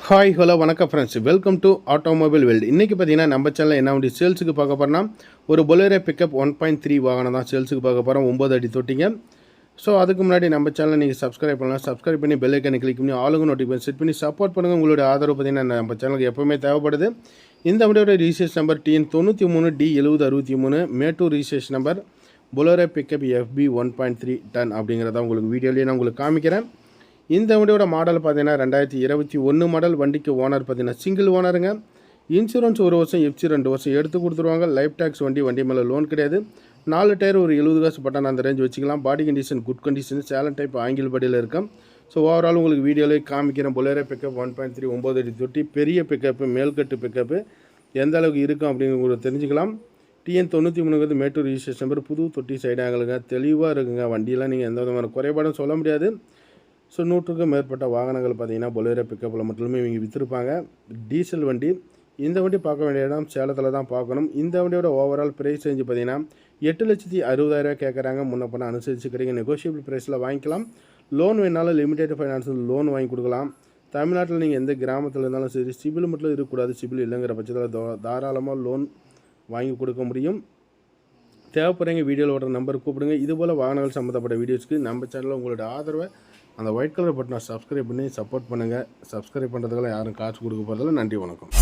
Hi hello வணக்கம் friends, welcome to automobile world. இன்றைக்கி பார்த்தீங்கன்னா நம்ம சேனலில் என்ன வண்டி சேல்ஸுக்கு பார்க்க போகிறோம்னா ஒரு பொலேரோ பிக்கப் 1.3 வாகனம் தான் சேல்ஸுக்கு பார்க்க போகிறோம். 9 அடி தொட்டிங்க. ஸோ அதுக்கு முன்னாடி நம்ம சேனலை நீங்கள் சப்ஸ்கிரைப் பண்ணலாம். சப்ஸ்கிரைப் பண்ணி பெல் ஐக்கனை கிளிக் பண்ணி ஆளுங்க நோட்டிஃபிகேஷன் செட் பண்ணி சப்போர்ட் பண்ணுங்கள். உங்களுடைய ஆதரவு பார்த்தீங்கன்னா நம்ம சேனலுக்கு எப்போவுமே தேவைப்படுது. இந்த வண்டியோட registration number TN93D7063, Mettur registration number, Bolero pickup FB 1.3 ton அப்படிங்கிறத உங்களுக்கு வீடியோலேயே நான் உங்களுக்கு காமிக்கிறேன். இந்த வண்டியோட மாடல் பார்த்தீங்கன்னா 2021 மாடல். வண்டிக்கு ஓனர் பார்த்தீங்கன்னா சிங்கிள் ஓனருங்க. இன்சூரன்ஸ் 1 வருஷம், எஃப்சி 2 வருஷம் எடுத்து கொடுத்துருவாங்க. லைஃப் டேக்ஸ் வண்டி மேலே லோன் கிடையாது. 4 டயர் ஒரு 70 காசு பட்டன் அந்த ரேஞ்ச் வச்சுக்கலாம். Body condition good condition, salient type angle பாடியில் இருக்கும். ஸோ ஓவரால் உங்களுக்கு வீடியோலேயே காமிக்கிறேன். பொலேரோ பிக்கப் 1.3 9 அடி தொட்டி, பெரிய பிக்கப்பு, மேல்கட்டு பிக்கப்பு எந்த அளவுக்கு இருக்கும் அப்படிங்கிறது தெரிஞ்சுக்கலாம். TN93 மேட்டூர் ரிஜிஸ்ட்ரேஷன் நம்பர், புது தொட்டி சைடு ஆகலுங்க, தெளிவாக இருக்குங்க. வண்டியெல்லாம் நீங்கள் எந்த விதமான குறைபாடும் சொல்ல முடியாது. ஸோ 100க்கும் மேற்பட்ட வாகனங்கள் பார்த்தீங்கன்னா பொலேரோ பிக்கப்பில் மட்டுமே இவங்க விற்றுருப்பாங்க. டீசல் வண்டி. இந்த வண்டி பார்க்க வேண்டிய இடம் சேலத்தில் தான் பார்க்கணும். இந்த வண்டியோட ஓவரால் ப்ரைஸ் ரேஞ்சு பார்த்தீங்கன்னா 8,60,000 கேட்குறாங்க. முன்ன பண்ண அனுசரித்து கிடைக்கும். நெகோஷியபிள் ப்ரைஸில் வாங்கிக்கலாம். லோன் வேணாலும் லிமிடெட் ஃபைனான்ஸில் லோன் வாங்கி கொடுக்கலாம். தமிழ்நாட்டில் நீங்கள் எந்த கிராமத்தில் இருந்தாலும் சரி, சிபில் மட்டும் இருக்கக்கூடாது. சிபில் இல்லைங்கிற பட்சத்தில் தாராளமாக லோன் வாங்கி கொடுக்க முடியும். தேவைப்படுறீங்க வீடியோவில் ஓடுற நம்பர் கூப்பிடுங்க. இதுபோல் வாகனங்கள் சம்மந்தப்பட்ட வீடியோஸ்க்கு நம்ம சேனலில் உங்களோட ஆதரவை அந்த ஒயிட் கலர் பட்டனை சப்ஸ்கிரைப் பண்ணி சப்போர்ட் பண்ணுங்கள். சப்ஸ்கிரைப் பண்ணுறதுக்கெல்லாம் யாரும் காசு கொடுக்க போகிறதில்ல. நன்றி, வணக்கம்.